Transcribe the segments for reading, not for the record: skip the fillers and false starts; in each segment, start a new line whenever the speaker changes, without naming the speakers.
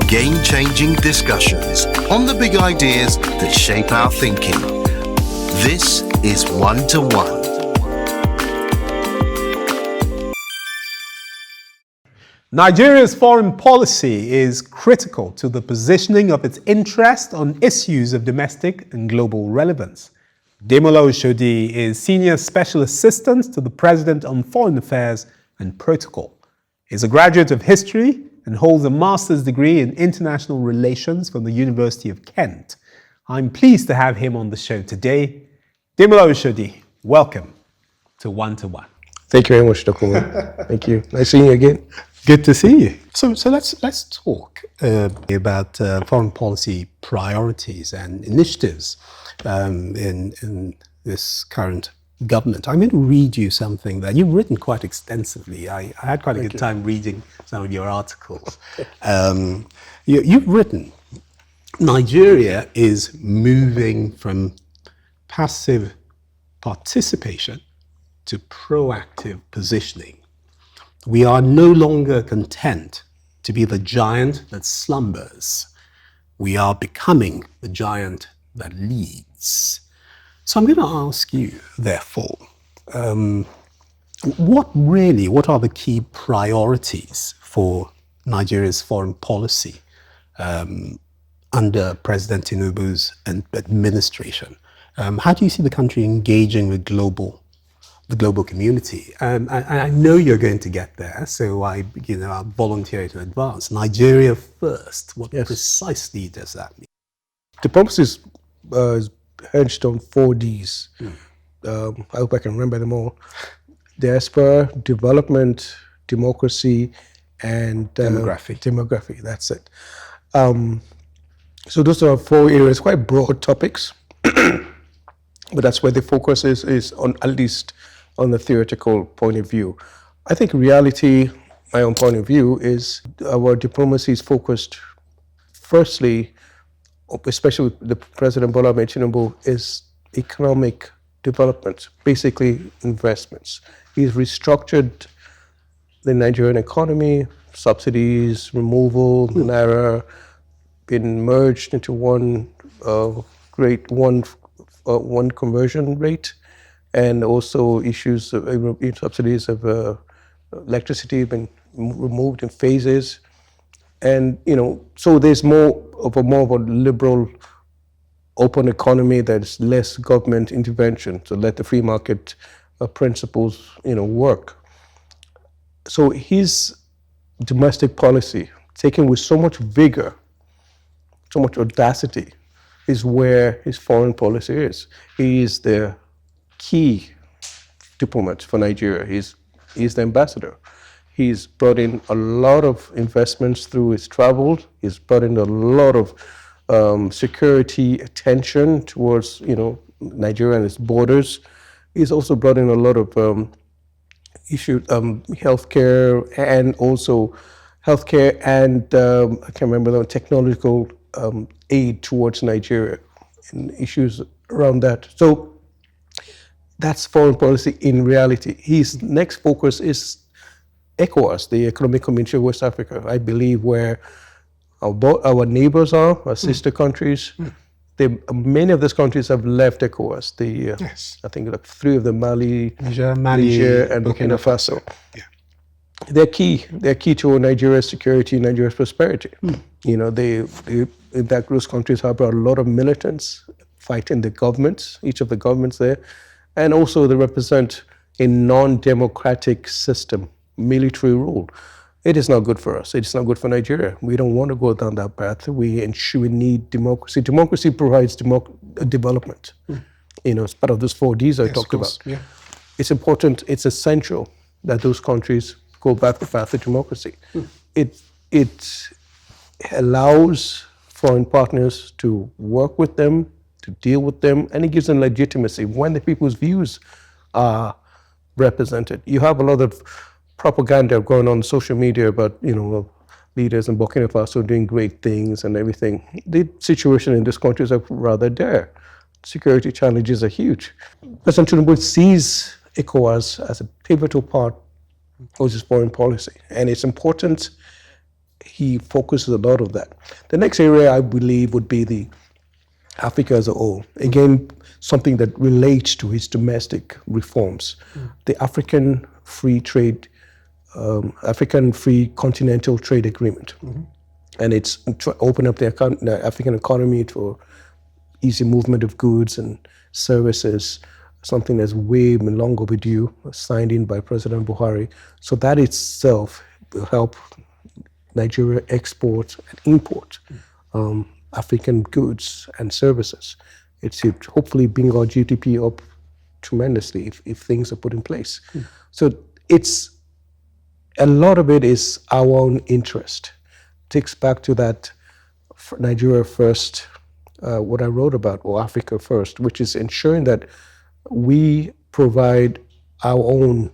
game-changing discussions on the big ideas that shape our thinking. This is One2One.
Nigeria's foreign policy is critical to the positioning of its interest on issues of domestic and global relevance. Ademola Oshodi is Senior Special Assistant to the President on Foreign Affairs and Protocol. He's a graduate of history and holds a master's degree in international relations from the University of Kent. I'm pleased to have him on the show today. Ademola Oshodi, welcome to One2One.
Thank you very much, Tokunbo. Thank you. Nice seeing you again.
Good to see you. So let's talk about foreign policy priorities and initiatives in this current government. I'm going to read you something that you've written quite extensively. I had quite a good time reading some of your articles. You've written, Nigeria is moving from passive participation to proactive positioning. We are no longer content to be the giant that slumbers. We are becoming the giant that leads. So I'm going to ask you, therefore, what are the key priorities for Nigeria's foreign policy under President Tinubu's administration? How do you see the country engaging with the global community? I know you're going to get there, so I'll volunteer to advance. Nigeria first. What precisely does that mean?
Diplomacy is hedged on 4 Ds. I hope I can remember them all. Diaspora, development, democracy, and demography, that's it. So those are 4 areas, quite broad topics, but that's where the focus is on, at least on the theoretical point of view. I think reality, my own point of view, is our diplomacy is focused, firstly, especially with the President Bola Ahmed Tinubu, is economic development, basically investments. He's restructured the Nigerian economy, subsidies, removal, Naira, been merged into one conversion rate, and also issues of subsidies of electricity have been removed in phases. And, so there's more of a liberal, open economy that's less government intervention, so let the free market principles, work. So his domestic policy, taken with so much vigor, so much audacity, is where his foreign policy is. He is the key diplomat for Nigeria. He's the ambassador. He's brought in a lot of investments through his travels. He's brought in a lot of security attention towards, Nigeria and its borders. He's also brought in a lot of healthcare and I can't remember the technological aid towards Nigeria and issues around that. So that's foreign policy in reality. His next focus is ECOWAS, the Economic Community of West Africa, I believe, where our neighbors are, our sister countries. Many of these countries have left ECOWAS. I think 3 of them, Mali, Niger, and Burkina Faso. Yeah. They're key to Nigeria's security, Nigeria's prosperity. Those countries harbor a lot of militants fighting the governments, each of the governments there, and also they represent a non-democratic system, military rule. It is not good for us. It is not good for Nigeria. We don't want to go down that path. We need democracy. Democracy provides development. It's part of those 4 Ds I talked about. Yeah. It's important, it's essential that those countries go back the path of democracy. It allows foreign partners to work with them, to deal with them, and it gives them legitimacy when the people's views are represented. You have a lot of propaganda going on social media about, leaders in Burkina Faso doing great things and everything. The situation in these countries are rather dire. Security challenges are huge. President Tinubu sees ECOWAS as a pivotal part of his foreign policy, and it's important he focuses a lot of that. The next area I believe would be the Africa as a whole. Again, something that relates to his domestic reforms. The African Free Trade, African Free Continental Trade Agreement. And it's open up the African economy for easy movement of goods and services, something that's way long overdue, signed in by President Buhari. So that itself will help Nigeria export and import African goods and services. It should hopefully bring our GDP up tremendously if things are put in place. So it's a lot of it is our own interest. Takes back to that Nigeria first, what I wrote about, or Africa first, which is ensuring that we provide our own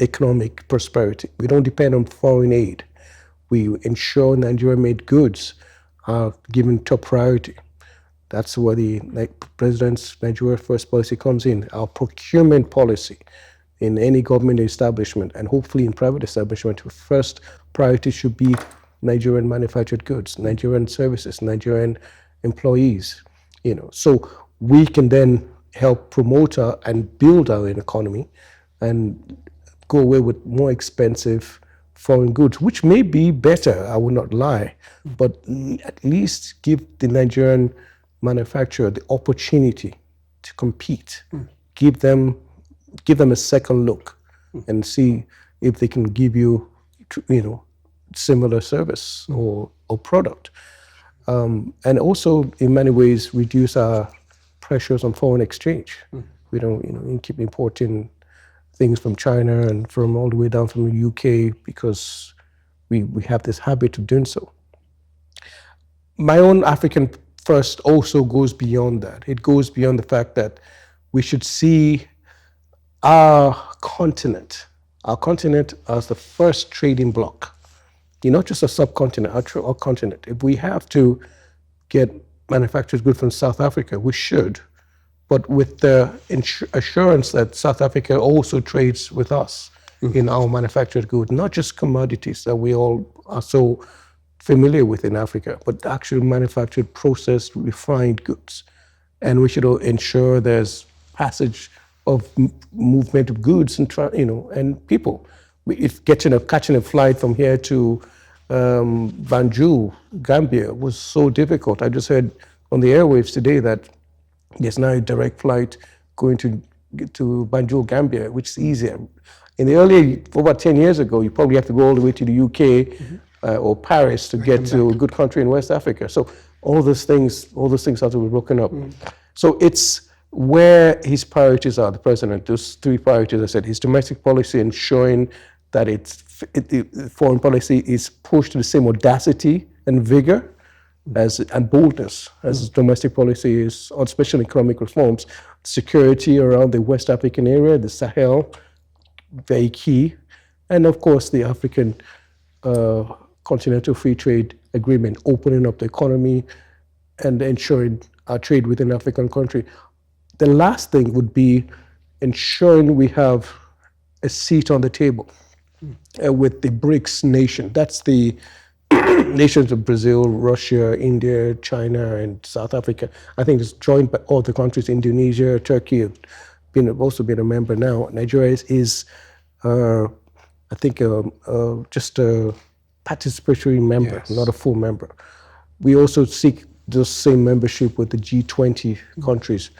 economic prosperity. We don't depend on foreign aid. We ensure Nigeria-made goods are given top priority. That's where the President's Nigeria First policy comes in. Our procurement policy in any government establishment and hopefully in private establishment, first priority should be Nigerian manufactured goods, Nigerian services, Nigerian employees. So we can then help promote and build our own economy and go away with more expensive foreign goods, which may be better, I will not lie, but at least give the Nigerian manufacturer the opportunity to compete. Give them a second look and see if they can give you, similar service or product. And also, in many ways, reduce our pressures on foreign exchange. We don't, keep importing things from China and from all the way down from the UK because we have this habit of doing so. My own African First also goes beyond that. It goes beyond the fact that we should see our continent as the first trading bloc. Not just a subcontinent, our continent. If we have to get manufactured goods from South Africa, we should, but with the assurance that South Africa also trades with us in our manufactured goods, not just commodities that we all are so familiar with in Africa, but actually manufactured, processed, refined goods. And we should ensure there's passage of movement of goods and people. If catching a flight from here to Banjul, Gambia, was so difficult. I just heard on the airwaves today that there's now a direct flight going to Banjul, Gambia, which is easier. In the early, about 10 years ago, you probably have to go all the way to the UK or Paris to get to a good country in West Africa. So all those things have to be broken up. So it's where his priorities are, the president, those three priorities I said, his domestic policy, ensuring that the foreign policy is pushed to the same audacity and vigor and boldness as his domestic policy is on special economic reforms, security around the West African area, the Sahel, very key, and of course the African Continental Free Trade Agreement, opening up the economy and ensuring our trade within African country. The last thing would be ensuring we have a seat on the table with the BRICS nation. That's the nations of Brazil, Russia, India, China, and South Africa. I think it's joined by all the countries, Indonesia, Turkey have also been a member now. Nigeria is I think, just a participatory member, yes, not a full member. We also seek the same membership with the G20 countries.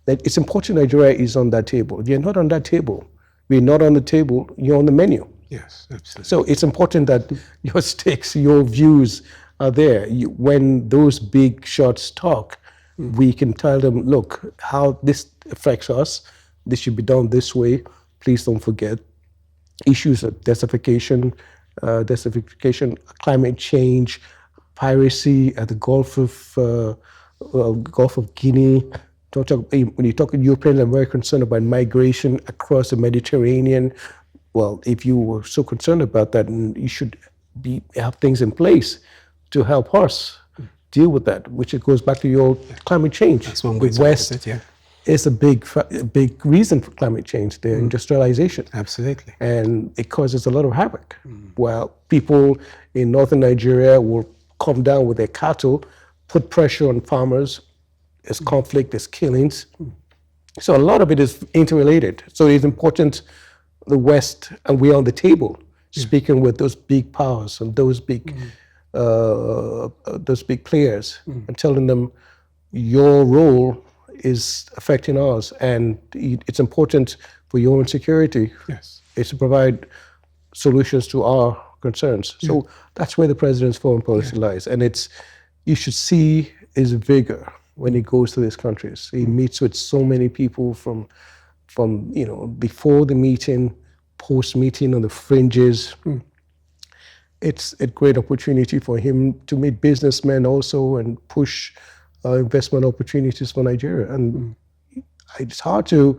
It's important Nigeria is on that table. If you're not on that table, we're not on the table, you're on the menu.
Yes, absolutely.
So it's important that your stakes, your views are there. When those big shots talk, we can tell them, look, how this affects us, this should be done this way. Please don't forget issues of desertification, climate change, piracy at the Gulf of Guinea. When you talk to Europeans, I'm very concerned about migration across the Mediterranean. Well, if you were so concerned about that, you should have things in place to help us deal with that, which it goes back to your climate change.
That's one way
the
to
West,
look at it, yeah.
is a big reason for climate change, the industrialization.
Absolutely.
And it causes a lot of havoc. Well, people in northern Nigeria will come down with their cattle, put pressure on farmers. There's conflict, there's killings. So a lot of it is interrelated. So it's important the West, and we're on the table, speaking with those big powers and those big players, and telling them your role is affecting ours, and it's important for your own security.
Yes.
It's to provide solutions to our concerns. So that's where the president's foreign policy lies, and you should see his vigor when he goes to these countries. He meets with so many people from before the meeting, post-meeting, on the fringes. It's a great opportunity for him to meet businessmen also and push investment opportunities for Nigeria. And it's hard to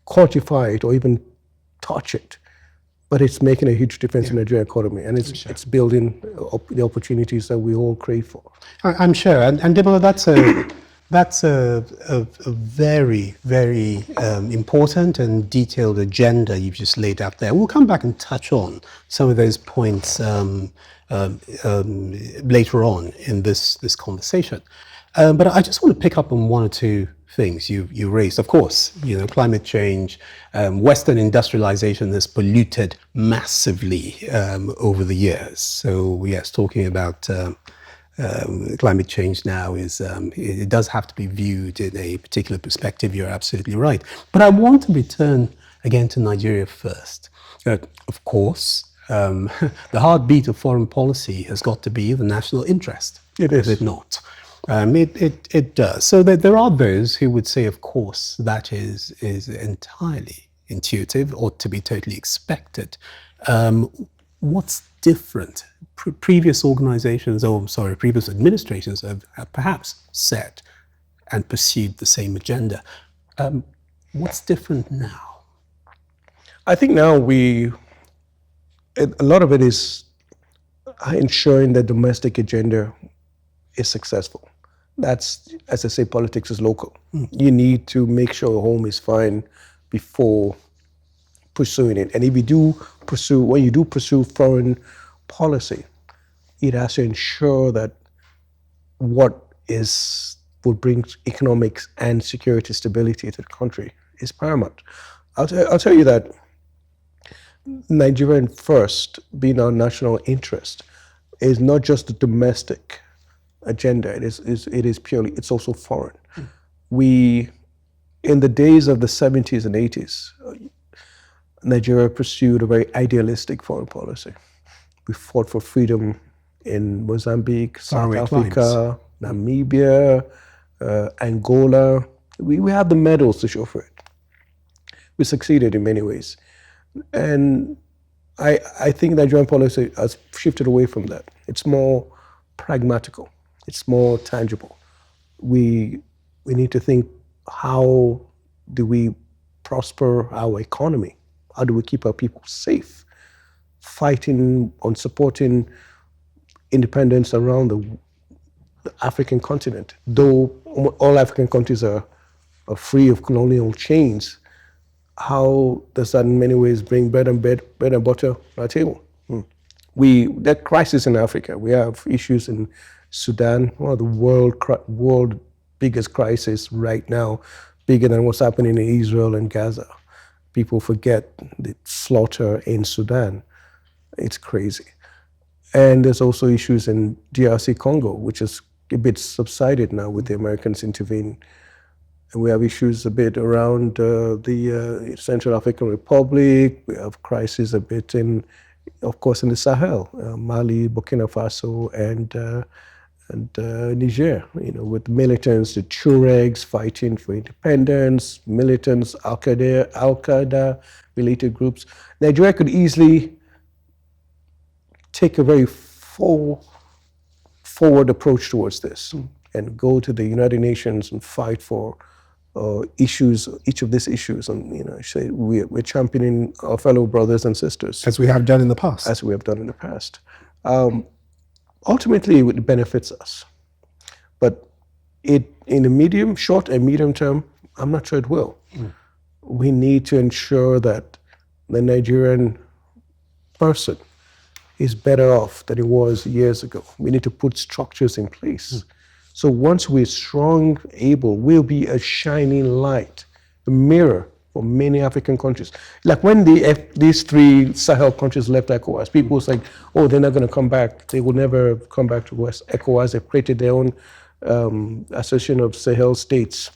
quantify it or even touch it, but it's making a huge difference in the Nigerian economy, and it's building the opportunities that we all crave for.
I'm sure, and Ademola, that's a very, very important and detailed agenda you've just laid out there. We'll come back and touch on some of those points later on in this conversation. But I just want to pick up on one or two things you raised. Of course, climate change, Western industrialization has polluted massively over the years. So yes, talking about climate change now it does have to be viewed in a particular perspective. You're absolutely right. But I want to return again to Nigeria first. Of course, the heartbeat of foreign policy has got to be the national interest.
It is.
Is it not? It does. So there are those who would say, of course, that is entirely intuitive or to be totally expected. What's different? Previous administrations have perhaps set and pursued the same agenda. What's different now?
I think now a lot of it is ensuring the domestic agenda is successful. That's, as I say, politics is local. You need to make sure home is fine before pursuing it. And if you do pursue foreign policy, it has to ensure that what will bring economics and security stability to the country is paramount. I'll tell you that Nigerian first, being our national interest, is not just a domestic agenda. It's also foreign. In the days of the 70s and 80s, Nigeria pursued a very idealistic foreign policy. We fought for freedom in Mozambique, South Africa, Namibia, Angola. We have the medals to show for it. We succeeded in many ways. And I think Nigerian policy has shifted away from that. It's more pragmatical. It's more tangible. We need to think, how do we prosper our economy? How do we keep our people safe? Fighting on supporting independence around the African continent. Though all African countries are free of colonial chains, how does that in many ways bring bread and butter to our table? There are crises in Africa. We have issues in Sudan, one of the world biggest crisis right now, bigger than what's happening in Israel and Gaza. People forget the slaughter in Sudan. It's crazy. And there's also issues in DRC Congo, which is a bit subsided now with the Americans intervening. And we have issues a bit around the Central African Republic. We have crises a bit of course, in the Sahel, Mali, Burkina Faso, and Niger, with militants, the Tuaregs fighting for independence, militants, Al-Qaeda related groups. Nigeria could easily take a very forward approach towards this and go to the United Nations and fight for each of these issues, and say we're championing our fellow brothers and sisters,
as we have done in the past.
Ultimately, it benefits us, but in the short and medium term, I'm not sure it will. We need to ensure that the Nigerian person is better off than it was years ago. We need to put structures in place. So once we're strong, able, we'll be a shining light, a mirror for many African countries. Like when these 3 Sahel countries left ECOWAS, people was like, oh, they're not going to come back. They will never come back to ECOWAS. They've created their own association of Sahel states.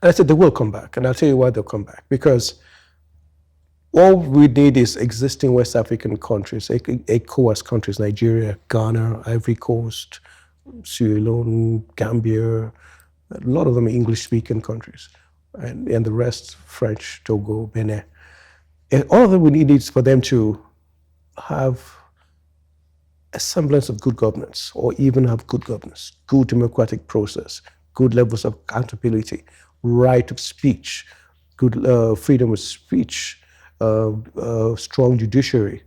And I said, they will come back. And I'll tell you why they'll come back. Because all we need is existing West African countries, ECOWAS countries, Nigeria, Ghana, Ivory Coast, Sierra Leone, Gambia, a lot of them are English-speaking countries, and the rest French, Togo, Benin. And all of them we need is for them to have a semblance of good governance, or even have good governance, good democratic process, good levels of accountability, right of speech, good freedom of speech, strong judiciary,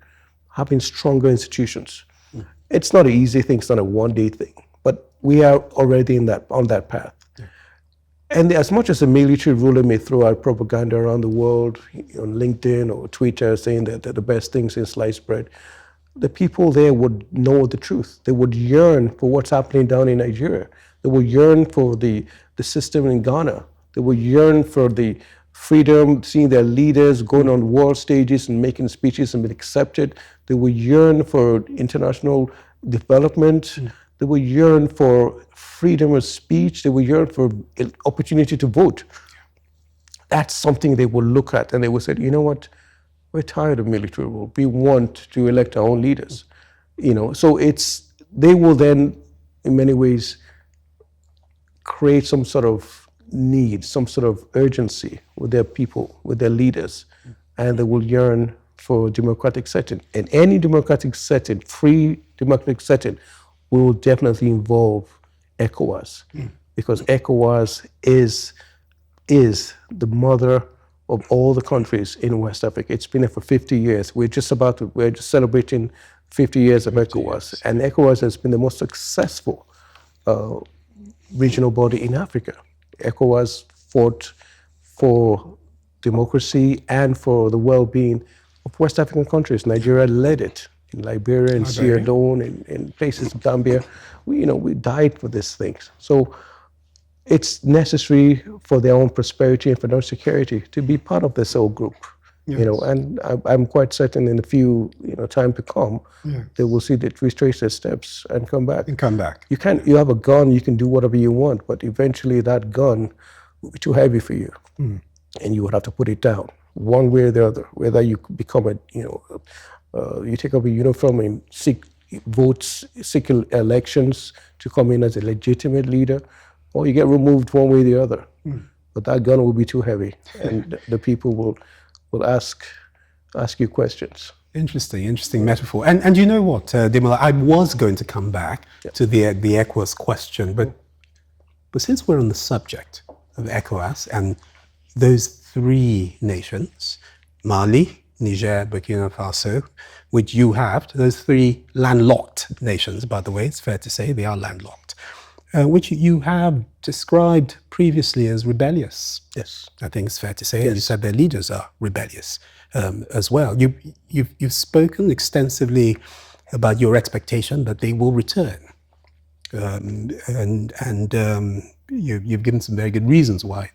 having stronger institutions. It's not an easy thing, it's not a one-day thing, but we are already on that path. And as much as a military ruler may throw out propaganda around the world on LinkedIn or Twitter saying that they're the best things in sliced bread, the people there would know the truth. They would yearn for what's happening down in Nigeria. They would yearn for the system in Ghana. They would yearn for the freedom, seeing their leaders going on world stages and making speeches and being accepted. They would yearn for international development. They would yearn for freedom of speech. They would yearn for an opportunity to vote. That's something they would look at, and they would say, you know what, we're tired of military rule. We want to elect our own leaders. So they will then, in many ways, create some sort of need, some sort of urgency with their people, with their leaders, and they will yearn for a democratic setting. And any democratic setting, free democratic setting, will definitely involve ECOWAS, because ECOWAS is the mother of all the countries in West Africa. It's been there for 50 years. We're just celebrating 50 years of ECOWAS, and ECOWAS has been the most successful regional body in Africa. ECOWAS fought for democracy and for the well-being of West African countries. Nigeria led it. In Liberia, in Sierra Leone, in places, Gambia, we died for these things. So it's necessary for their own prosperity and for their own security to be part of this whole group. And I'm quite certain in a few time to come, they will see that retrace their steps and come back. You have a gun, you can do whatever you want, but eventually that gun will be too heavy for you, and you would have to put it down one way or the other. Whether you become you take up a uniform and seek votes, seek elections to come in as a legitimate leader, or you get removed one way or the other. But that gun will be too heavy, and the people will ask you questions.
Interesting metaphor. And you know what, Ademola, I was going to come back to the ECOWAS question, but since we're on the subject of ECOWAS and those 3 nations, Mali, Niger, Burkina Faso, which you have, those 3 landlocked nations, by the way, it's fair to say they are landlocked, which you have described previously as rebellious.
Yes.
I think it's fair to say. Yes. You said their leaders are rebellious as well. You've spoken extensively about your expectation that they will return. You've given some very good reasons why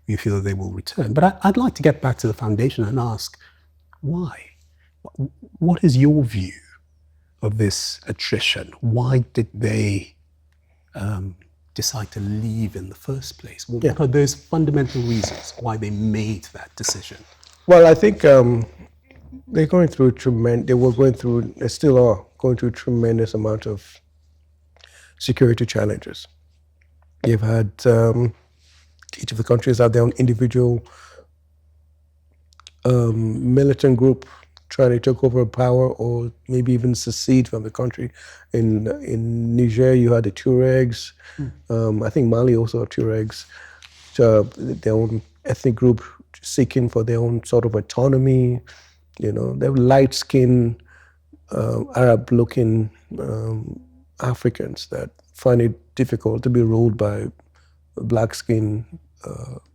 you feel that they will return. But I'd like to get back to the foundation and ask, why? What is your view of this attrition? Why did they decide to leave in the first place? What are those fundamental reasons why they made that decision?
Well, I think they still are going through a tremendous amount of security challenges. You've had each of the countries have their own individual militant group trying to take over power or maybe even secede from the country. In Niger, you had the Tuaregs. I think Mali also had Tuaregs. Their own ethnic group seeking for their own sort of autonomy. They're light-skinned, Arab-looking Africans that find it difficult to be ruled by black-skinned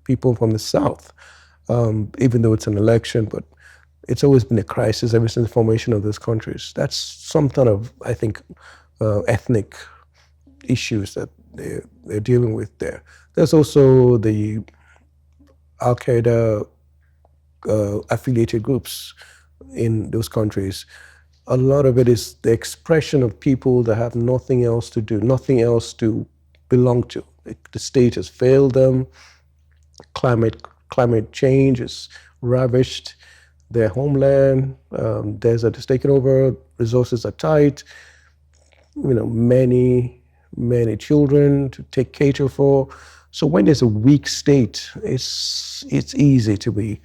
people from the South, even though it's an election, but it's always been a crisis ever since the formation of those countries. That's some kind of, I think, ethnic issues that they're dealing with there. There's also the Al-Qaeda affiliated groups in those countries. A lot of it is the expression of people that have nothing else to do, nothing else to belong to. The state has failed them. Climate change has ravished their homeland. Desert is taken over. Resources are tight. Many children to take care for. So when there's a weak state, it's easy to be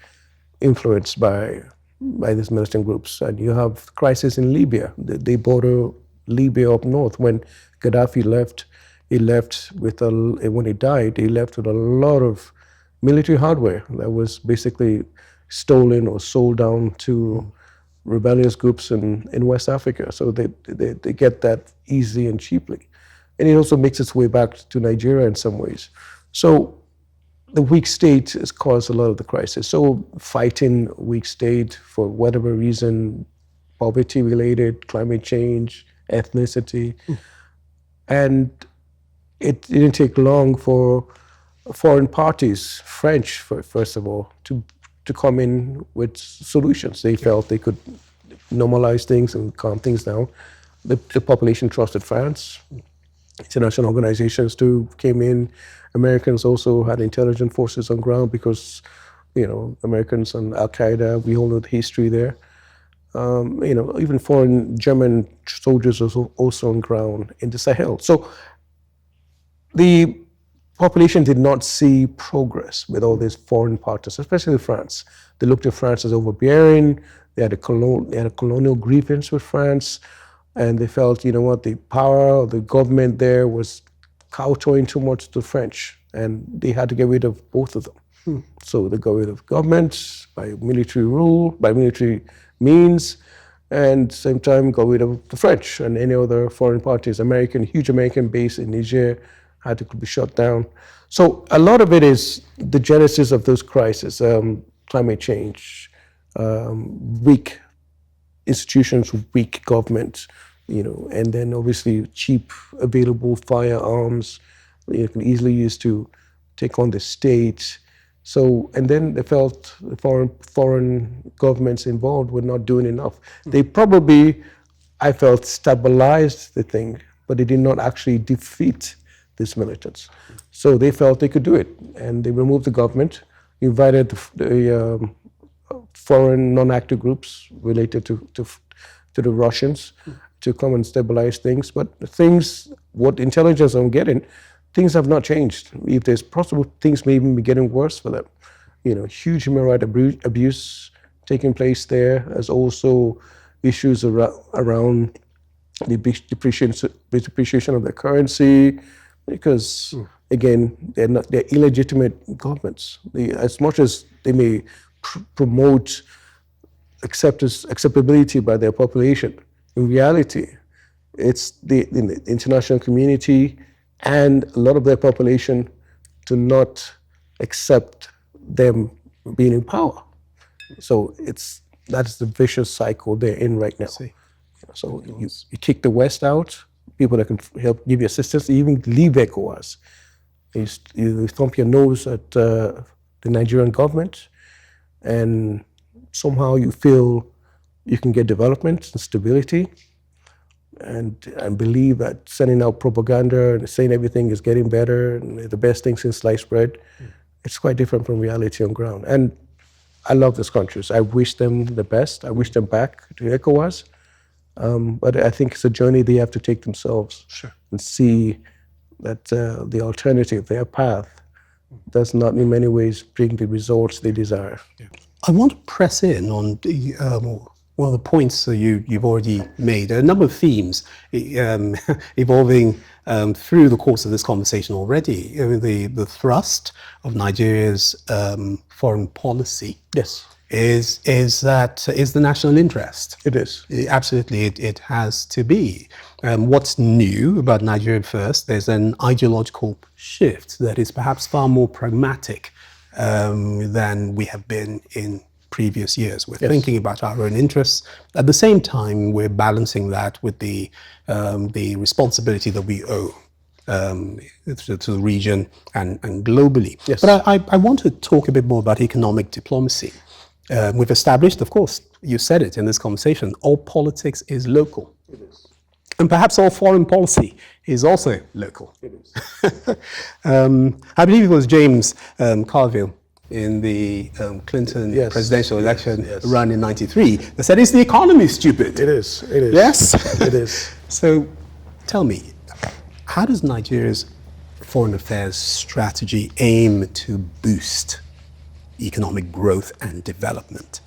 influenced by these militant groups. And you have crisis in Libya. They border Libya up north. When Gaddafi left, when he died, he left with a lot of military hardware that was basically stolen or sold down to rebellious groups in West Africa. So they get that easy and cheaply. And it also makes its way back to Nigeria in some ways. So the weak state has caused a lot of the crisis. So fighting weak state for whatever reason, poverty related, climate change, ethnicity. And it didn't take long for foreign parties, French first of all, to come in with solutions. They felt they could normalize things and calm things down. The population trusted France. International organizations too came in. Americans also had intelligence forces on ground because, Americans and Al-Qaeda, we all know the history there. Even foreign German soldiers were also on ground in the Sahel. So the population did not see progress with all these foreign partners, especially France. They looked at France as overbearing. They had a colonial grievance with France, and they felt, the power of the government there was kowtowing too much to the French, and they had to get rid of both of them. So they got rid of government by military rule, by military means, and at the same time got rid of the French and any other foreign parties. Huge American base in Niger had to be shut down. So a lot of it is the genesis of those crises, climate change, weak institutions, weak government, and then obviously cheap available firearms you can easily use to take on the state. So, and then they felt the foreign governments involved were not doing enough. They probably, I felt, stabilized the thing, but they did not actually defeat these militants. So they felt they could do it, and they removed the government, invited the foreign non-active groups related to the Russians to come and stabilize things. But what intelligence I'm getting, things have not changed. If there's possible, things may even be getting worse for them. Huge human rights abuse taking place there. There's also issues around the depreciation of the currency, because again, they're illegitimate governments. As much as they may promote acceptability by their population, in reality, it's the international community and a lot of their population do not accept them being in power. So that's the vicious cycle they're in right now. So you kick the West out, people that can help give you assistance, even leave ECOWAS. You thump your nose at the Nigerian government, and somehow you feel you can get development and stability, and believe that sending out propaganda and saying everything is getting better and the best thing since sliced bread, it's quite different from reality on ground. And I love these countries. I wish them the best. I wish them back to ECOWAS. But I think it's a journey they have to take themselves and see that the alternative, their path, does not in many ways bring the results they desire.
I want to press in on one of the points that you've already made. There are a number of themes evolving through the course of this conversation already. The thrust of Nigeria's foreign policy is the national interest.
It is.
Absolutely, it has to be. What's new about Nigeria First? There's an ideological shift that is perhaps far more pragmatic than we have been in previous years. We're thinking about our own interests. At the same time, we're balancing that with the responsibility that we owe to the region and globally.
Yes.
But I want to talk a bit more about economic diplomacy. We've established, of course, you said it in this conversation, all politics is local.
It is.
And perhaps all foreign policy is also local.
It is.
I believe it was James Carville in the Clinton presidential election run in '93 that said, "Is the economy stupid?"
It is. It is.
Yes?
It is.
So tell me, how does Nigeria's foreign affairs strategy aim to boost economic growth and development?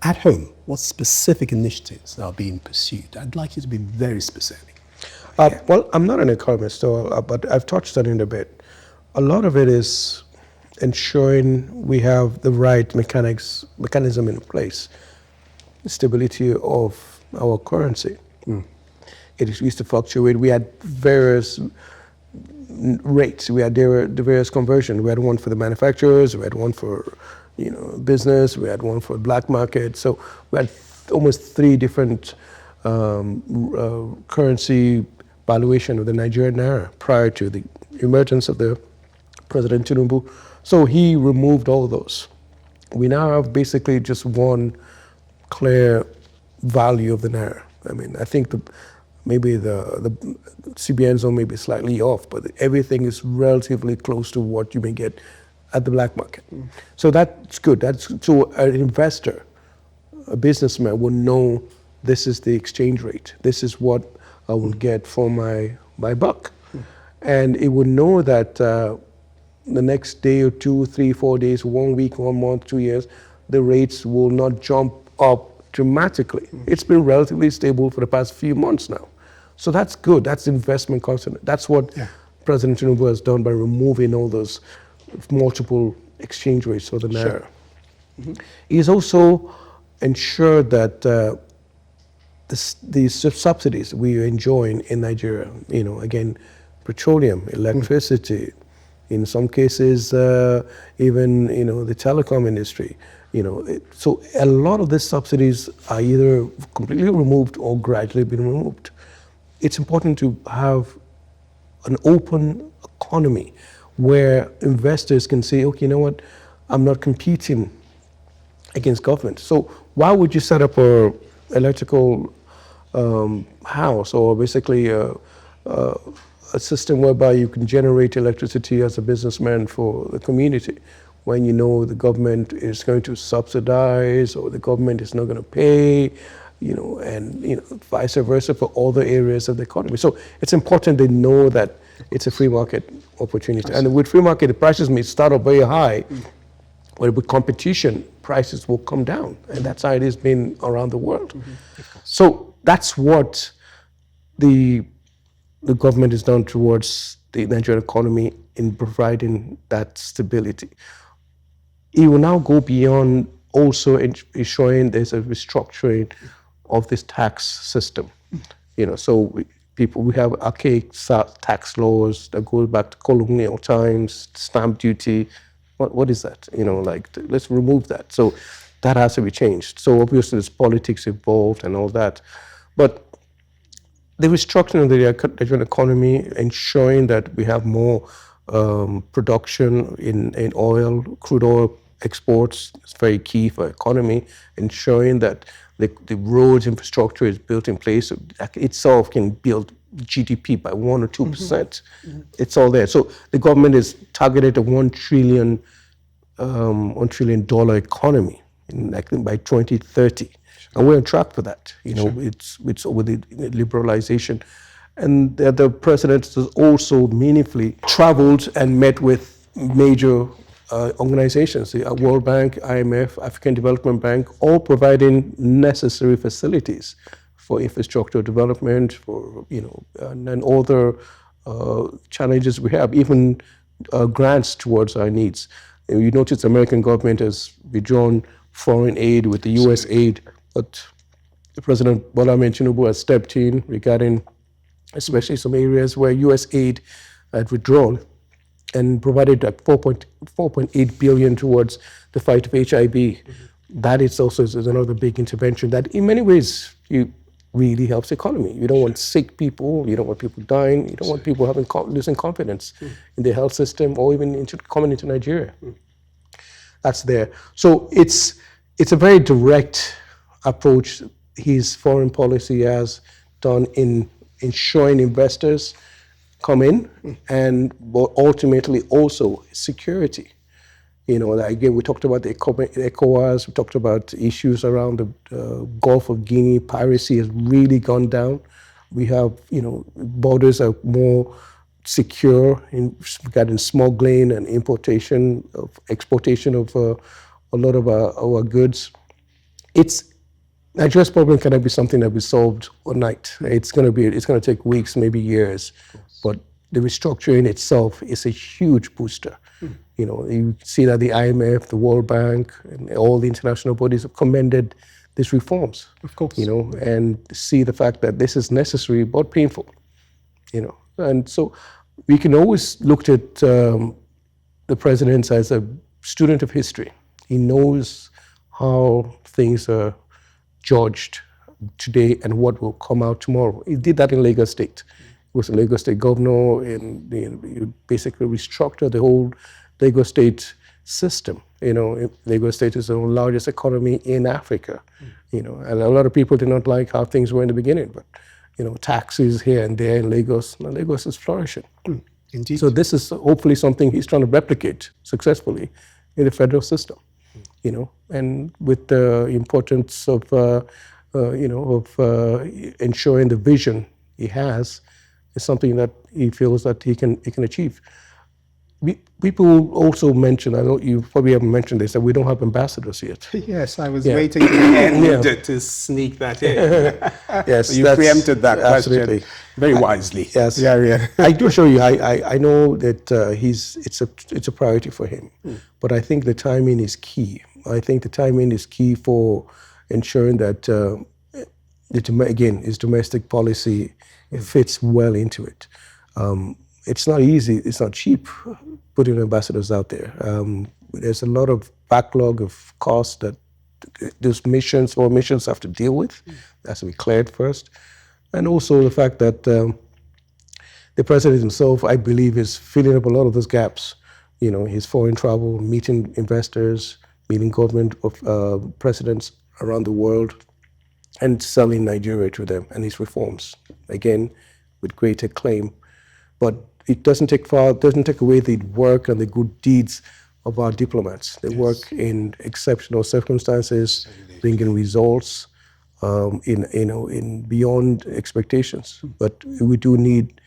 At home, what specific initiatives are being pursued? I'd like you to be very specific.
Well, I'm not an economist, but I've touched on it a bit. A lot of it is ensuring we have the right mechanism in place, the stability of our currency. It used to fluctuate. We had various rates. We had the various conversions. We had one for the manufacturers. We had one for business. We had one for black market. So we had almost 3 different currency valuation of the Nigerian naira prior to the emergence of the President Tokunbo. So he removed all those. We now have basically just one clear value of the naira. I mean, I think maybe the CBN zone may be slightly off, but everything is relatively close to what you may get at the black market. So that's good. So an investor, a businessman will know this is the exchange rate. This is what I will get for my buck. And it will know that the next day or 2, 3, 4 days, 1 week, 1 month, 2 years, the rates will not jump up dramatically. It's been relatively stable for the past few months now. So that's good. That's investment confidence. That's what President Tinubu has done by removing all those multiple exchange rates for the naira. He's also ensured that these subsidies we are enjoying in Nigeria, again, petroleum, electricity, in some cases, even, the telecom industry, so a lot of these subsidies are either completely removed or gradually being removed. It's important to have an open economy where investors can say, okay, you know what, I'm not competing against government. So why would you set up a electrical house or basically a system whereby you can generate electricity as a businessman for the community when you know the government is going to subsidize or the government is not going to pay, and vice versa for other areas of the economy. So it's important they know that it's a free market opportunity. And with free market, the prices may start up very high, but with competition, prices will come down. And that's how it has been around the world. So that's what the government has done towards the Nigerian economy in providing that stability. It will now go beyond also ensuring there's a restructuring of this tax system. So we have archaic tax laws that go back to colonial times, stamp duty. What is that? Let's remove that. So that has to be changed. So obviously there's politics involved and all that. But the restructuring of the Nigerian economy, ensuring that we have more production in oil, crude oil exports is very key for economy, ensuring that the roads infrastructure is built in place so that itself can build GDP by 1 or 2%. It's all there. So the government is targeted a $1 trillion economy by 2030. And we're on track for that. It's with the liberalization. And the president has also meaningfully traveled and met with major organizations, the World Bank, IMF, African Development Bank, all providing necessary facilities for infrastructure development, for and other challenges we have, even grants towards our needs. You notice the American government has withdrawn foreign aid, with the U.S. aid. But the President Bola Ahmed Tinubu has stepped in regarding especially some areas where U.S. aid had withdrawn and provided like 4.8 billion towards the fight of HIV. That is also is another big intervention that in many ways really helps the economy. You don't want sick people, you don't want people dying, you don't want people losing confidence in the health system or even coming into Nigeria. That's there. So it's a very direct approach his foreign policy has done in ensuring investors come in, but ultimately also security. Again, we talked about the ECOWAS, we talked about issues around the Gulf of Guinea. Piracy has really gone down. We have, borders are more secure regarding smuggling and exportation of a lot of our goods. Nigeria's problem cannot be something that we solved overnight. It's going to take weeks, maybe years, but the restructuring itself is a huge booster. You see that the IMF, the World Bank, and all the international bodies have commended these reforms.
Of course.
And see the fact that this is necessary but painful. And so we can always look at the president as a student of history. He knows how things are judged today and what will come out tomorrow. He did that in Lagos State. He was a Lagos State governor, and he basically restructured the whole Lagos State system. Lagos State is the largest economy in Africa. And a lot of people did not like how things were in the beginning, but taxes here and there in Lagos. Now Lagos is flourishing.
Indeed.
So this is hopefully something he's trying to replicate successfully in the federal system. And with the importance of ensuring the vision he has is something that he feels that he can achieve. People also mention, I know you probably haven't mentioned this, that we don't have ambassadors yet.
Yes, I was waiting to the end to sneak that in.
Yes,
so you preempted that
absolutely.
question very wisely.
Yes,
yeah.
I do assure you. I know that it's a priority for him, but I think the timing is key. I think the timing is key for ensuring that his domestic policy fits well into it. It's not easy. It's not cheap putting ambassadors out there. There's a lot of backlog of costs that those missions have to deal with. That's to be cleared first. And also the fact that the president himself, I believe, is filling up a lot of those gaps. His foreign travel, meeting investors, meeting government of presidents around the world, and selling Nigeria to them, and his reforms, again, with great acclaim. But it doesn't take away the work and the good deeds of our diplomats. They work in exceptional circumstances, bringing results in beyond expectations. But we do need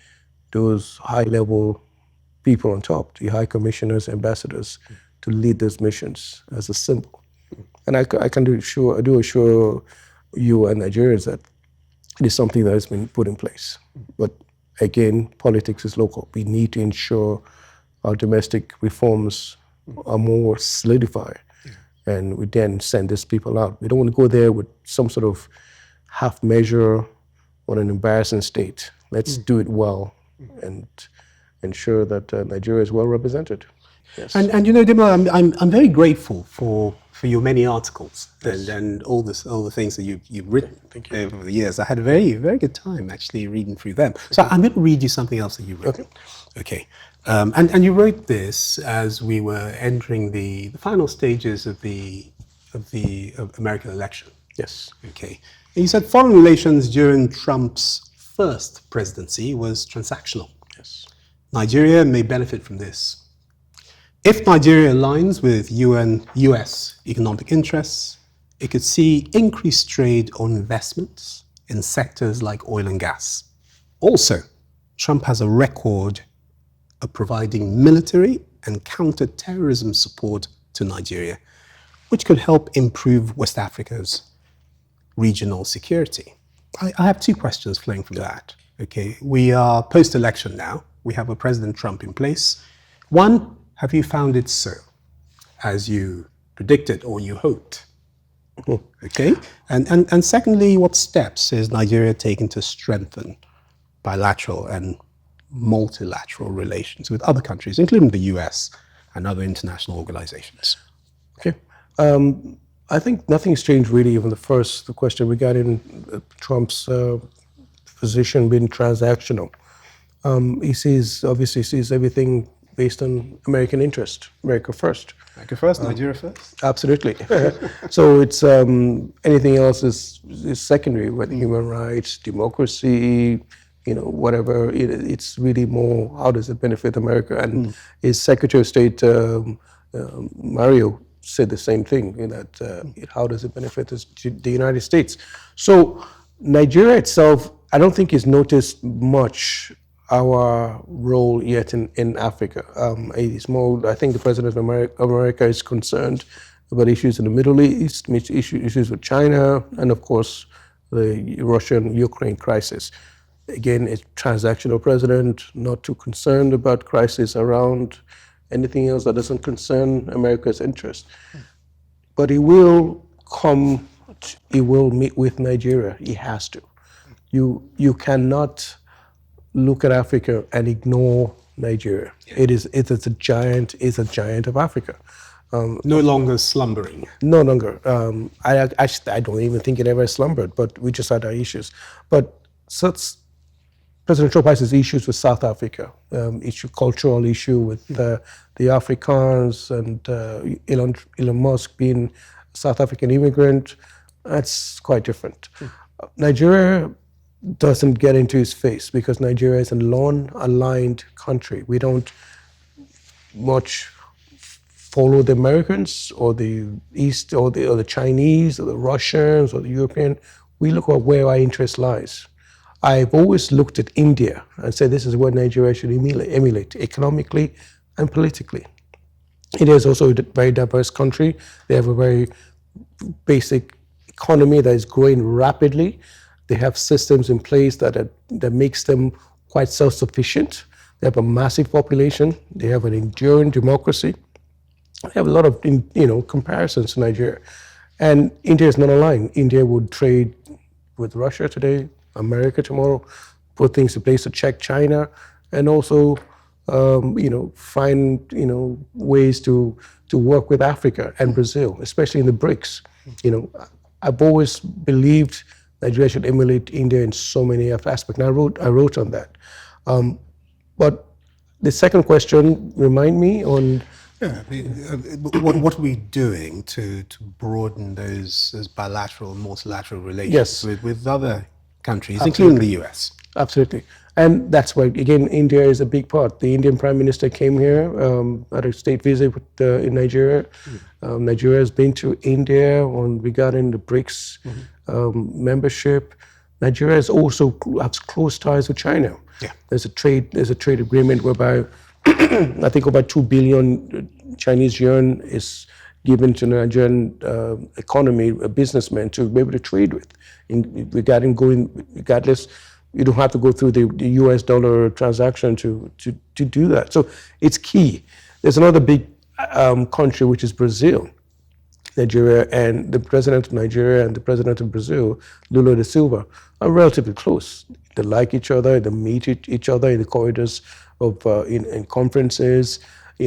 those high-level people on top, the high commissioners, ambassadors, to lead those missions as a symbol. And I do assure you and Nigerians that it is something that has been put in place. But again, politics is local. We need to ensure our domestic reforms are more solidified, and we then send these people out. We don't want to go there with some sort of half measure or an embarrassing state. Let's do it well and ensure that Nigeria is well represented. Yes.
And Ademola, I'm very grateful for your many articles and all the things that you've written over the years. I had a very, very good time actually reading through them. So I'm going to read you something else that you wrote. Okay. And you wrote this as we were entering the final stages of the American election.
Yes.
Okay. And you said foreign relations during Trump's first presidency was transactional.
Yes.
Nigeria may benefit from this. If Nigeria aligns with US economic interests, it could see increased trade or investments in sectors like oil and gas. Also, Trump has a record of providing military and counter-terrorism support to Nigeria, which could help improve West Africa's regional security. I have two questions flowing from that. Okay, we are post-election now. We have a President Trump in place. One, have you found it so, as you predicted or you hoped? Okay, and secondly, what steps is Nigeria taking to strengthen bilateral and multilateral relations with other countries, including the US and other international organizations?
Okay. I think nothing's changed really from the question regarding Trump's position being transactional. Obviously sees everything based on American interest, America first.
America first, Nigeria first?
Absolutely. So it's anything else is secondary, whether human rights, democracy, whatever. It's really more how does it benefit America? And his Secretary of State Mario said the same thing. That how does it benefit the United States? So Nigeria itself, I don't think is noticed much our role yet in Africa. It's more, I think the President of America is concerned about issues in the Middle East, issues with China, and of course, the Russian-Ukraine crisis. Again, a transactional president, not too concerned about crisis around anything else that doesn't concern America's interest. But he will meet with Nigeria. He has to. You cannot look at Africa and ignore Nigeria. Yeah. It's a giant of Africa.
No longer slumbering.
No longer. I don't even think it ever slumbered, but we just had our issues. But President Trump has his issues with South Africa, cultural issue with the Afrikaans, and Elon Musk being a South African immigrant. That's quite different. Nigeria doesn't get into his face because Nigeria is a non-aligned country. We don't much follow the Americans or the East or the Chinese or the Russians or the European. We look at where our interest lies. I've always looked at India and said this is where Nigeria should emulate economically and politically. India is also a very diverse country. They have a very basic economy that is growing rapidly. They have systems in place that makes them quite self-sufficient. They have a massive population. They have an enduring democracy. They have a lot of comparisons to Nigeria. And India is not aligned. India would trade with Russia today, America tomorrow, put things in place to check China, and also find ways to work with Africa and Brazil, especially in the BRICS. I've always believed Nigeria should emulate India in so many aspects. And I wrote on that. But the second question, remind me on.
Yeah, what are we doing to broaden those bilateral and multilateral relations with other countries, including the US?
Absolutely. And that's why, again, India is a big part. The Indian Prime Minister came here at a state visit in Nigeria. Nigeria has been to India regarding the BRICS membership. Nigeria has close ties with China.
Yeah.
There's a trade agreement whereby I think about 2 billion Chinese yuan is given to the Nigerian economy, a businessman, to be able to trade with. Regardless, you don't have to go through the US dollar transaction to do that. So it's key. There's another big country, which is Brazil. Nigeria and the president of Nigeria and the president of Brazil, Lula da Silva, are relatively close. They like each other, they meet each other in the corridors of in conferences.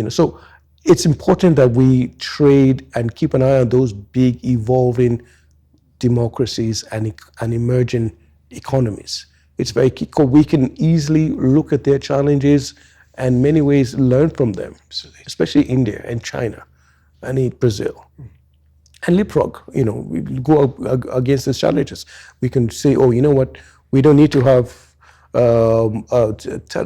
So it's important that we trade and keep an eye on those big evolving democracies and emerging economies. It's very key because we can easily look at their challenges and in many ways learn from them, especially India and China and Brazil. And leapfrog, we go up against these challenges. We can say, oh, you know what, we don't need to have a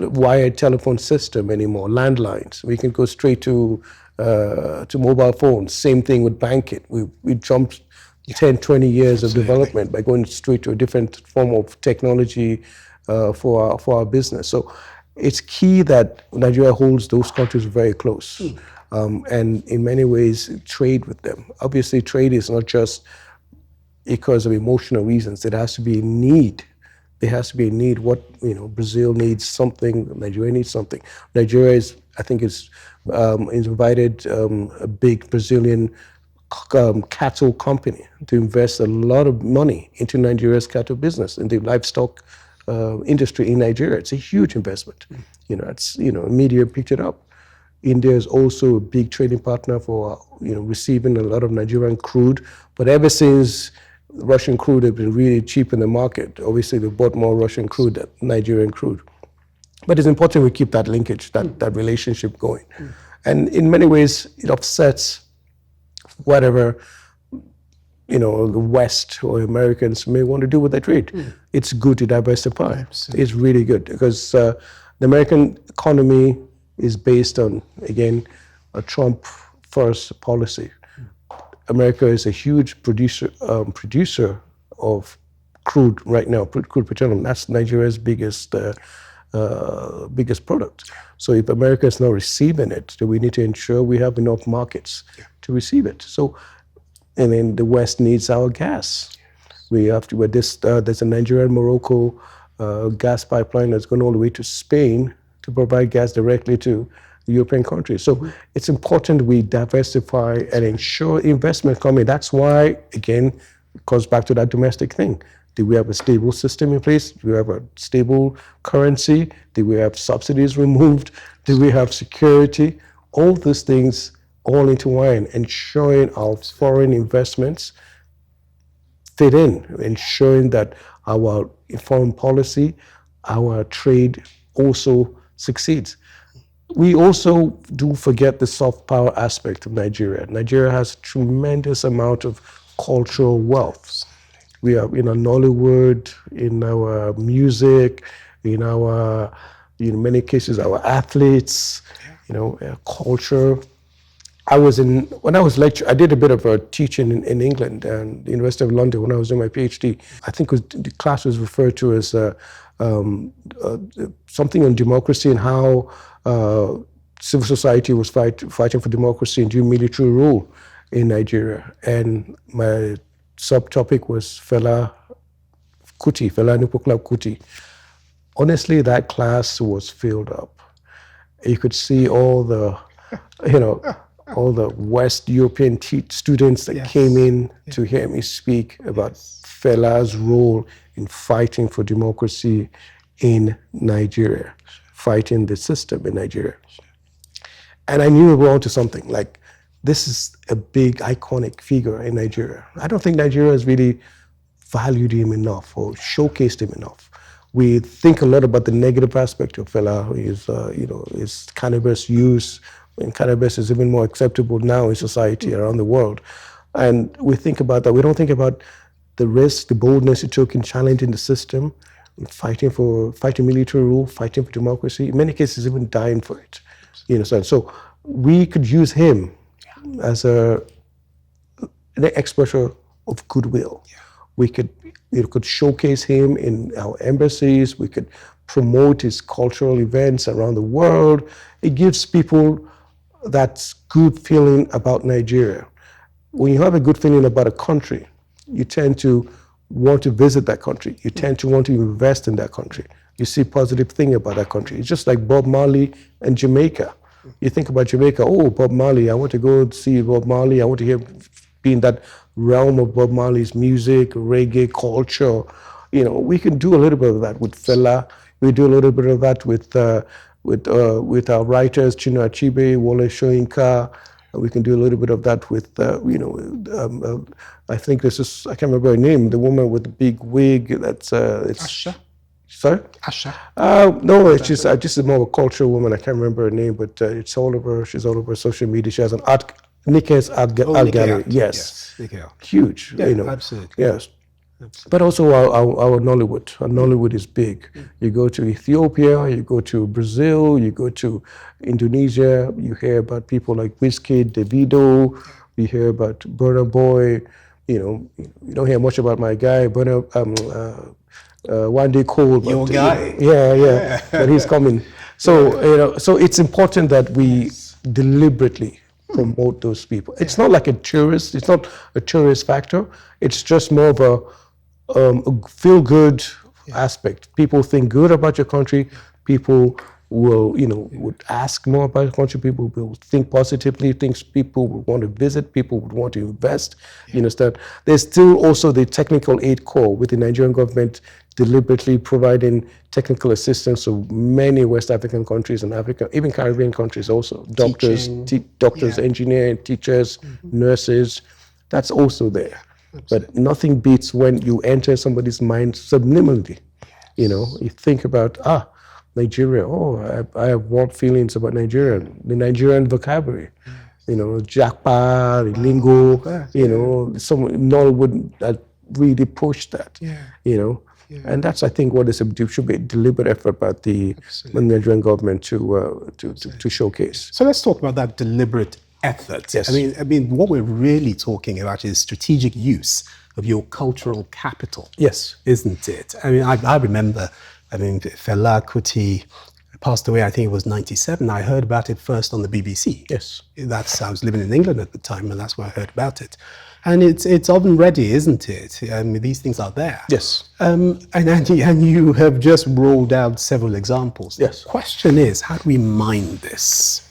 wired telephone system anymore, landlines. We can go straight to mobile phones. Same thing with banking. We jumped 10, 20 years of development by going straight to a different form of technology for our business. So it's key that Nigeria holds those countries very close. And in many ways, trade with them. Obviously, trade is not just because of emotional reasons. It has to be a need. There has to be a need. Brazil needs something. Nigeria needs something. Nigeria is invited a big Brazilian cattle company to invest a lot of money into Nigeria's cattle business, in the livestock industry in Nigeria. It's a huge investment. Media picked it up. India is also a big trading partner for receiving a lot of Nigerian crude. But ever since Russian crude has been really cheap in the market, obviously they bought more Russian crude than Nigerian crude. But it's important we keep that linkage, that relationship going. And in many ways, it offsets whatever the West or Americans may want to do with their trade. It's good to diversify. Absolutely. It's really good because the American economy is based on, again, a Trump first policy. America is a huge producer of crude right now, crude petroleum. That's Nigeria's biggest product. So if America is not receiving it, then we need to ensure we have enough markets to receive it. So, and then the West needs our gas. We have to, there's a Nigeria-Morocco gas pipeline that's going all the way to Spain to provide gas directly to the European countries. So it's important we diversify and ensure investment coming. That's why, again, it goes back to that domestic thing. Do we have a stable system in place? Do we have a stable currency? Do we have subsidies removed? Do we have security? All these things all intertwine, ensuring our foreign investments fit in, ensuring that our foreign policy, our trade also succeeds. We also do forget the soft power aspect of Nigeria. Nigeria has a tremendous amount of cultural wealth. We have in our Nollywood, in our music, in our, in many cases, our athletes, culture. When I was lecturing, I did a bit of a teaching in England and the University of London when I was doing my PhD. I think the class was referred to as something on democracy and how civil society was fighting for democracy and doing military rule in Nigeria. And my subtopic was Fela Anikulapo Kuti. Honestly, that class was filled up. You could see all the, all the West European students that came in to hear me speak about Fela's role in fighting for democracy in Nigeria, fighting the system in Nigeria. And I knew we were onto something. Like, this is a big, iconic figure in Nigeria. I don't think Nigeria has really valued him enough or showcased him enough. We think a lot about the negative aspect of Fela, his cannabis use, and cannabis is even more acceptable now in society around the world. And we think about that. We don't think about the risk, the boldness it took in challenging the system, fighting military rule, fighting for democracy, in many cases even dying for it. So we could use him as an expression of goodwill. We could showcase him in our embassies. We could promote his cultural events around the world. It gives people that good feeling about Nigeria. When you have a good feeling about a country, you tend to want to visit that country. You tend to want to invest in that country. You see positive thing about that country. It's just like Bob Marley and Jamaica. You think about Jamaica, oh, Bob Marley, I want to go see Bob Marley. I want to be in that realm of Bob Marley's music, reggae, culture. We can do a little bit of that with Fela. We do a little bit of that with our writers, Chinua Achebe, Wole Soyinka. We can do a little bit of that with, I think this is, I can't remember her name, the woman with the big wig. It's Asha. Sorry? Asha. No, it's just more of a cultural woman. I can't remember her name, but it's all over. She's all over social media. She has an Nikke's art gallery. Yes. Huge.
Yeah, absolutely.
Yes. But also our Nollywood. Our Nollywood is big. You go to Ethiopia, you go to Brazil, you go to Indonesia, you hear about people like Wizkid, Davido, you hear about Burna Boy. You don't hear much about my guy, One Day Cole.
Your guy.
Yeah. But he's coming. So, so it's important that we deliberately promote those people. It's not like it's not a tourist factor. It's just more of a feel-good aspect. People think good about your country. People will, would ask more about the country. People will think positively. People would want to visit. People would want to invest. You understand? There's still also the technical aid core with the Nigerian government deliberately providing technical assistance to many West African countries and Africa, even Caribbean countries also. Doctors, engineering, teachers, nurses. That's also there. But nothing beats when you enter somebody's mind subliminally. You think about, Nigeria, I have warm feelings about Nigeria, the Nigerian vocabulary, Japa, the lingo, some Nollywood that really push that, and that's, I think, what should be a deliberate effort by the Nigerian government to showcase.
So let's talk about that deliberate effort.
Yes.
I mean, what we're really talking about is strategic use of your cultural capital.
Yes.
Isn't it? I mean, I remember, Fela Kuti passed away, I think it was 97. I heard about it first on the BBC.
Yes.
I was living in England at the time, and that's where I heard about it. And it's oven ready, isn't it? These things are there.
Yes.
And you have just rolled out several examples.
Yes.
The question is, how do we mine this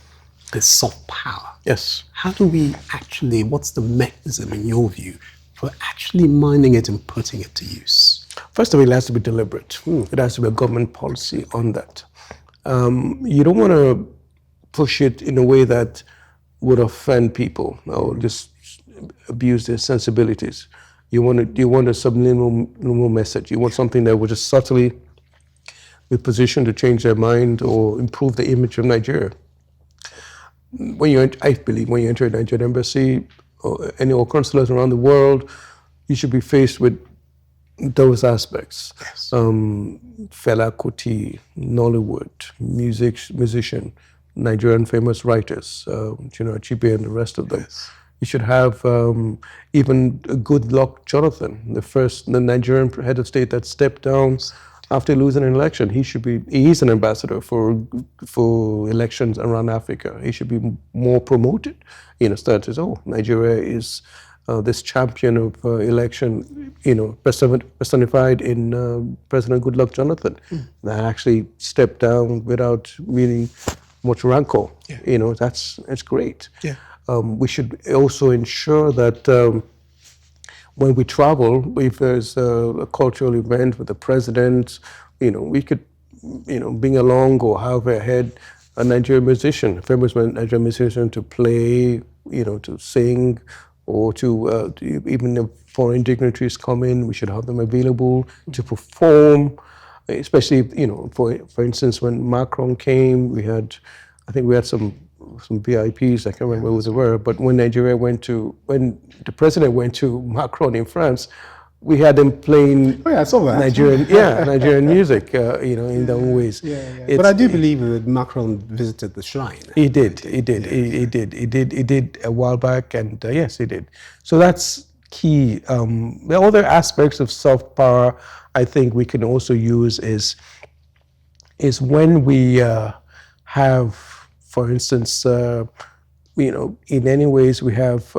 soft power?
Yes.
How do we actually, what's the mechanism in your view for actually mining it and putting it to use?
First of all, it has to be deliberate. It has to be a government policy on that. You don't want to push it in a way that would offend people or just abuse their sensibilities. You want a subliminal message. You want something that will just subtly be positioned to change their mind or improve the image of Nigeria. I believe when you enter a Nigerian embassy or any consulates around the world, you should be faced with those aspects.
Yes.
Fela Kuti, Nollywood, musician, Nigerian famous writers, Chibe and the rest of them.
Yes.
You should have even Goodluck Jonathan, the Nigerian head of state that stepped down after losing an election. He's an ambassador for elections around Africa. He should be more promoted. Instead as, Nigeria is this champion of election, personified in President Goodluck Jonathan, that actually stepped down without really much rancor.
Yeah.
That's great.
Yeah.
We should also ensure that when we travel, if there's a cultural event with the president, we could, bring along or have ahead a Nigerian musician, a famous Nigerian musician to play, to sing, or to even if foreign dignitaries come in, we should have them available to perform, especially, for instance, when Macron came, I think we had some VIPs, I can't remember who they were, but when the president went to Macron in France, we had them playing
I saw that.
Nigerian music, in their own ways.
Yeah. But I do believe that Macron visited the shrine.
He did a while back, and yes, he did. So that's key. The other aspects of soft power I think we can also use is when we have, for instance, in any ways we have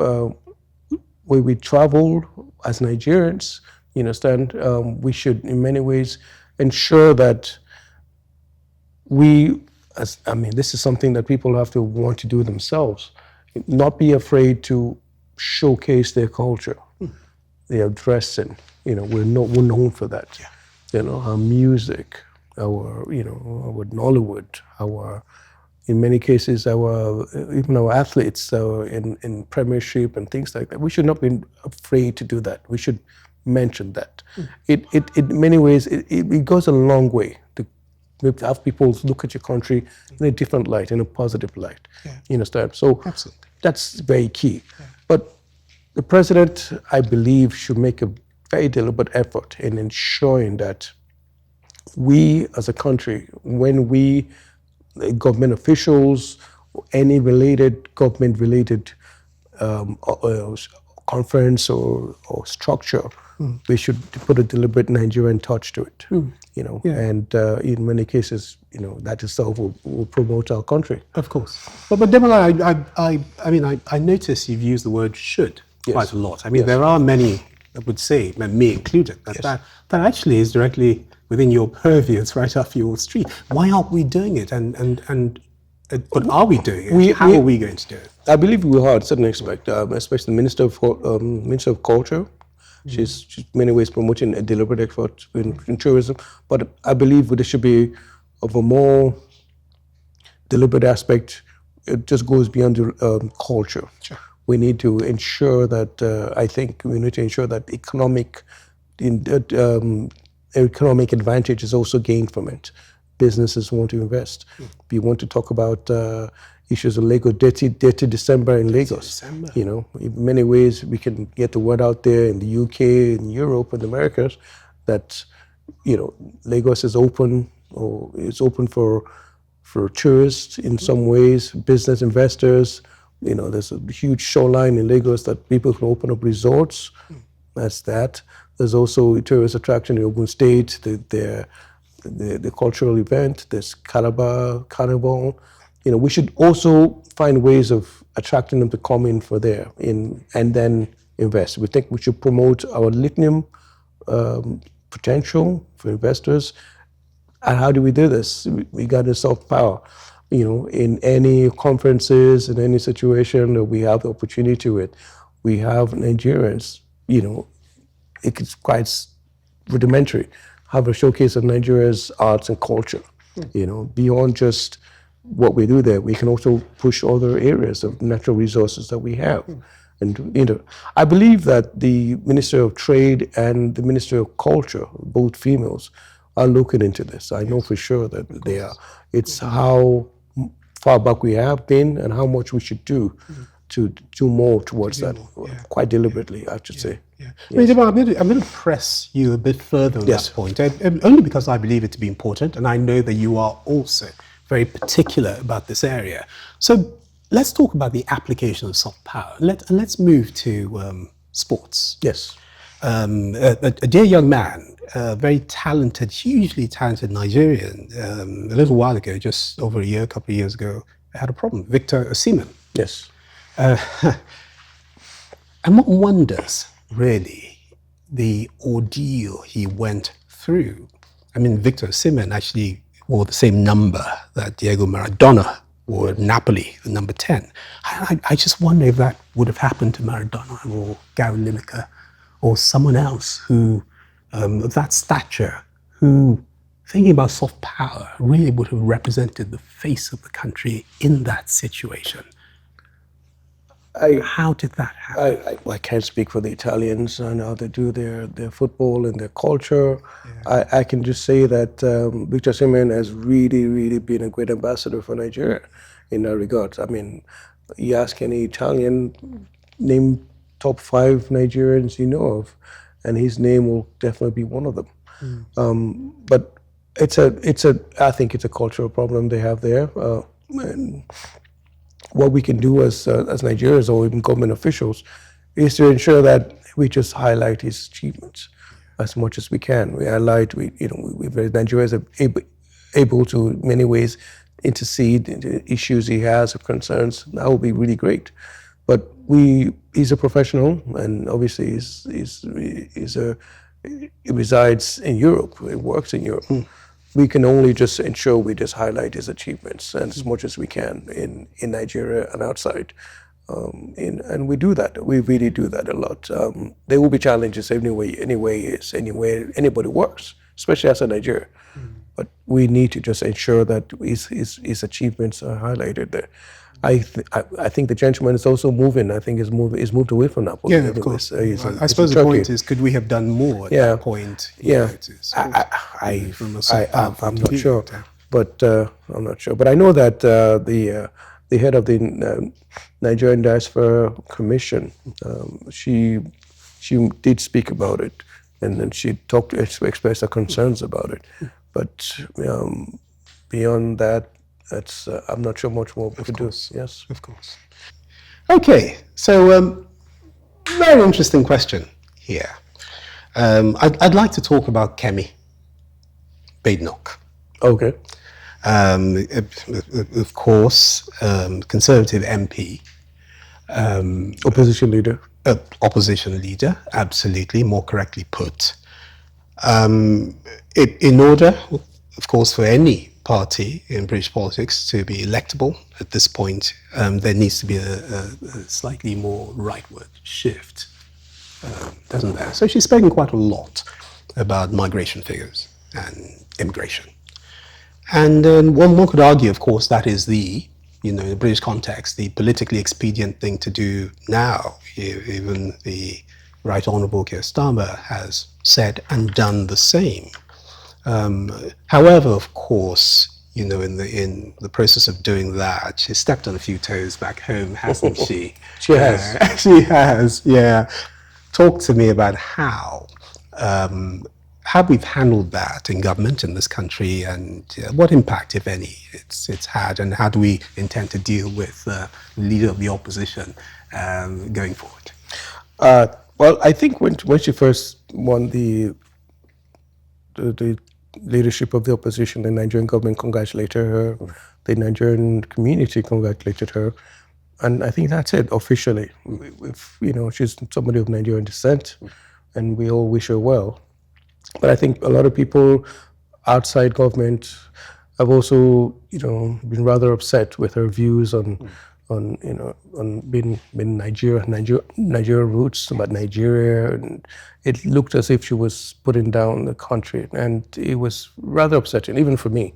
where we travel as Nigerians, we should in many ways ensure that this is something that people have to want to do themselves, not be afraid to showcase their culture, their dressing. We're known for that. Yeah. Our music, our Nollywood, in many cases, even our athletes in premiership and things like that. We should not be afraid to do that. We should mention that. It in many ways, it goes a long way to have people look at your country in a different light, in a positive light.
Yeah.
You understand? So
Absolutely.
That's very key.
Yeah.
But the president, I believe, should make a very deliberate effort in ensuring that we as a country, when we government officials, any government-related conference or structure, we should put a deliberate Nigerian touch to it. And in many cases, that itself will promote our country.
Of course. But Ademola, I notice you've used the word should quite a lot. There are many that would say, me included, that actually is directly within your purview. It's right off your street. Why aren't we doing it? But are we doing it? How are we going to do it?
I believe we are to a certain aspect, especially the Minister of Culture. She's in many ways promoting a deliberate effort in tourism, but I believe there should be of a more deliberate aspect. It just goes beyond the culture.
Sure.
We need to ensure that, I think we need to ensure that economic advantage is also gained from it. Businesses want to invest. We want to talk about issues of Lagos, Dirty December in Lagos. You know, in many ways we can get the word out there in the UK, in Europe, and Americas that, you know, Lagos is open, or it's open for tourists in some ways, business investors. You know, there's a huge shoreline in Lagos that people can open up resorts. That's that. There's also a tourist attraction in Ogun State, the cultural event, there's Calabar Carnival. You know, we should also find ways of attracting them to come in for there and then invest. We think we should promote our lithium potential for investors. And how do we do this? We got to soft power. You know, in any conferences, in any situation that we have the opportunity to it, we have Nigerians, you know, it's quite rudimentary, have a showcase of Nigeria's arts and culture. You know, beyond just what we do there, we can also push other areas of natural resources that we have. And, you know, I believe that the Minister of Trade and the Minister of Culture, both females, are looking into this. I know for sure that they are. It's how far back we have been and how much we should do to do more towards that, quite deliberately, I should say.
Yes. I'm going to press you a bit further on that point, only because I believe it to be important, and I know that you are also very particular about this area. So let's talk about the application of soft power. Let's move to sports.
Yes.
A dear young man, very talented, hugely talented Nigerian, a little while ago, just over a year, a couple of years ago, had a problem. Victor Osimhen.
Yes.
And what wonders, really, the ordeal he went through. I mean, Victor Osimhen actually wore the same number that Diego Maradona wore at Napoli, the number 10. I just wonder if that would have happened to Maradona or Gary Lineker or someone else who, of that stature, who, thinking about soft power, really would have represented the face of the country in that situation. How did that happen?
I can't speak for the Italians and how they do their football and their culture. Yeah. I can just say that Victor Osimhen has really, really been a great ambassador for Nigeria in that regard. I mean, you ask any Italian, name top 5 Nigerians you know of, and his name will definitely be one of them. But I think it's a cultural problem they have there. And what we can do as Nigerians or even government officials is to ensure that we just highlight his achievements as much as we can. We highlight, Nigerians are able to, in many ways, intercede into issues he has or concerns. That would be really great. But he's a professional, and obviously he resides in Europe, he works in Europe. We can only just ensure we just highlight his achievements and as much as we can in Nigeria and outside. And we do that. We really do that a lot. There will be challenges anywhere anybody works, especially outside Nigeria. But we need to just ensure that his achievements are highlighted there. I think the gentleman is also moving. I think he's moved away from Napoli.
Yeah, of course. I suppose the point is, could we have done more at that point?
I'm not sure, but I'm not sure. But I know that the head of the Nigerian Diaspora Commission, she did speak about it, and then she expressed her concerns about it. But beyond that, I'm not sure much more we could do. Yes,
of course. Okay, so very interesting question here. I'd like to talk about Kemi Badenoch.
Okay.
Of course, Conservative MP.
Opposition leader.
Opposition leader, absolutely, more correctly put. In order, of course, for any party in British politics to be electable at this point, there needs to be a slightly more rightward shift, doesn't there? So she's spoken quite a lot about migration figures and immigration. And one could argue, of course, that is in the British context, the politically expedient thing to do now. Even the Right Honourable Keir Starmer has said and done the same. However, of course, in the process of doing that, she stepped on a few toes back home, hasn't she?
She has.
She has, yeah. Talk to me about how we've handled that in government in this country, and what impact, if any, it's had, and how do we intend to deal with the leader of the opposition going forward?
Well, I think when she first won the leadership of the opposition, the Nigerian government congratulated her, the Nigerian community congratulated her, and I think that's it officially. She's somebody of Nigerian descent, and we all wish her well. But I think a lot of people outside government have also, been rather upset with her views on being Nigeria roots, about Nigeria, and it looked as if she was putting down the country, and it was rather upsetting, even for me.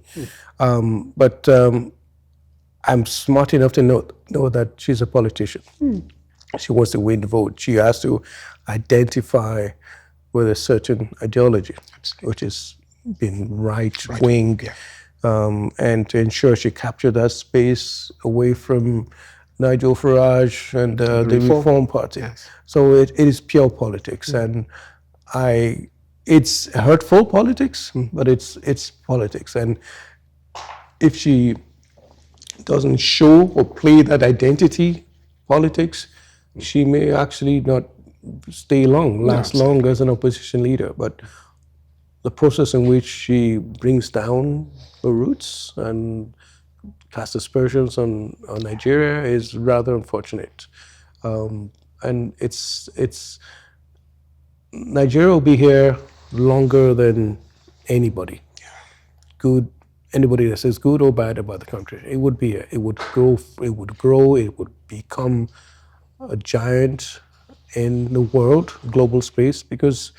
But I'm smart enough to know that she's a politician. She wants to win the vote. She has to identify with a certain ideology, which is being right-wing, and to ensure she captured that space away from Nigel Farage and the Reform Party. Yes. So it is pure politics, and it's hurtful politics, but it's politics. And if she doesn't show or play that identity politics, she may actually not last long as an opposition leader. But the process in which she brings down her roots and casts aspersions on Nigeria is rather unfortunate. And it's Nigeria will be here longer than anybody. Anybody that says good or bad about the country, it would be here. It would grow, it would become a giant in the world, global space, because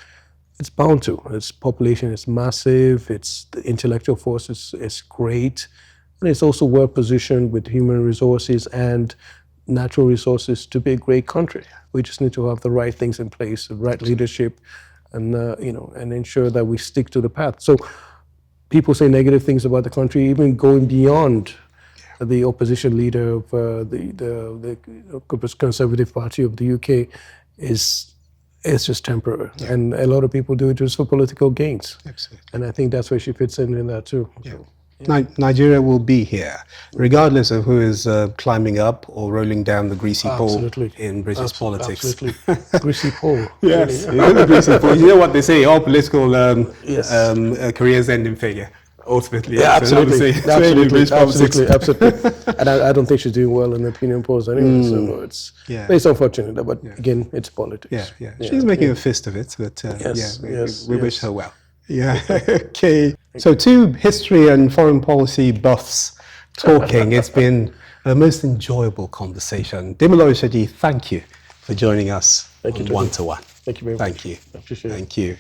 it's bound to. Its population is massive, the intellectual force is great, and it's also well positioned with human resources and natural resources to be a great country. We just need to have the right things in place, the right leadership, and and ensure that we stick to the path. So people say negative things about the country, even going beyond the opposition leader of the Conservative Party of the UK, is just temporary. Yeah. And a lot of people do it just for political gains. Absolutely. And I think that's where she fits in that too. Yeah. So,
Nigeria will be here, regardless of who is climbing up or rolling down the greasy pole in British politics.
Absolutely. Greasy pole.
Yes, really, the greasy pole. You know what they say, all political careers end in failure. Ultimately,
yeah, absolutely. And I don't think she's doing well in the opinion polls anyway. So it's unfortunate, but again, it's politics.
Yeah. She's making a fist of it, but we wish her well. Yeah. Okay. So two history and foreign policy buffs talking. It's been a most enjoyable conversation. Ademola Oshodi, thank you for joining us on One2One.
Thank you very much.
Thank you.
I appreciate it.
Thank you.